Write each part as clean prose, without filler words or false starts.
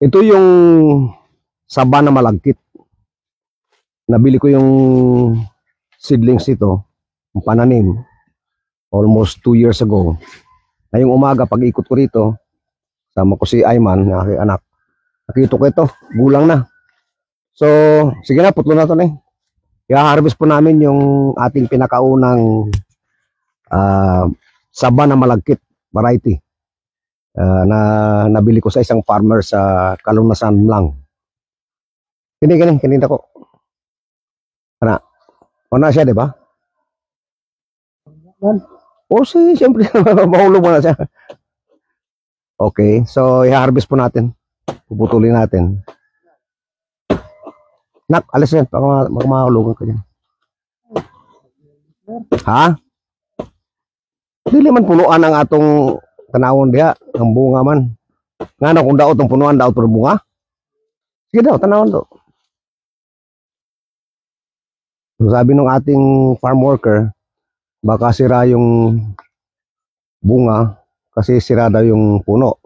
Ito yung saba na malagkit. Nabili ko yung seedlings ito, yung pananim, almost 2 years ago. Ngayong umaga, pag ikot ko rito, sama ko si Ayman, na aking anak. Nakita ko ito, gulang na. So, sige na, putlo na ito na eh. I-harvest po namin yung ating pinakaunang saba na malagkit variety na nabili ko sa isang farmer sa Kalunasan lang. Kanina ko. Ano? Ano siya, di ba? O, siyempre, mahulog mo na siya. Okay, so i-harvest po natin. Puputulin natin. Nak, alis yan. Baka mahulugan ka dyan. Ha? Dili man punuan ang atong tanawon diha, ang bunga man. Ngano kung daot ang punuan, daot pero bunga? Sige daw, tanawon daw. So, sabi ng ating farm worker, baka sira yung bunga kasi sira daw yung puno.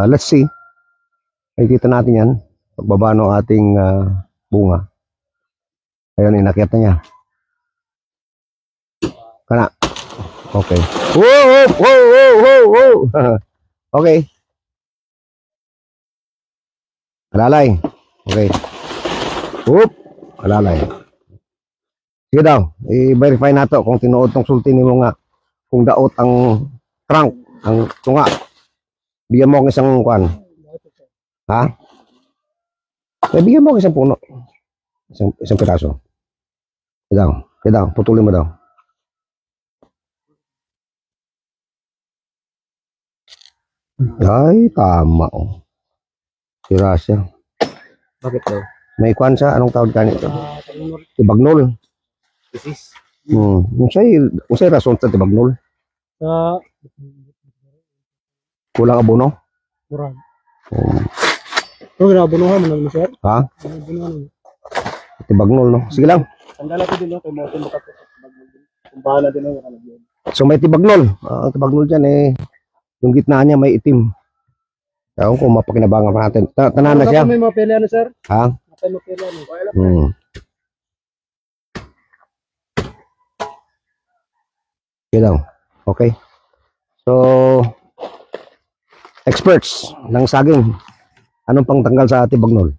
Let's see. Nakikita natin yan. Pagbaba ng ating bunga. Ayun, inakyat na niya. Kana. Okay. Whoa. Okay. Alalay. Okay. Whoop. Alalay. Sige daw. I-verify nato kung tinuod tong sulti ni mo nga kung daot ang trunk, ang tunga. Bigyan mo ang isang kwan. Ha? Bigyan mo ang isang puno. Isang piraso. Kaya putulin mo daw. Ay, tama oh. Sira siya. Bakit daw? May kwan siya. Anong tawag ka nito? Tibagnol. Isis. Unsay rason sa tibagnol? Kulang abono? Kurang. Ito, ginabunuhan mo naman, sir? Ha? Ginabunuhan mo. Tibagnol, no? Sige lang. Sandala ko din, no? Kaya mo ito makapit. Kung bahala din, no? So may tibagnol. Ang tibagnol dyan yung gitna niya may itim. Ewan ko, mapakinabangan pa natin. Tanan na siya. May mga pele, ano, sir? Ha? May mga pele, ano? Sige daw. Okay. So, experts ng saging. Anong pang tanggal sa tibagnol?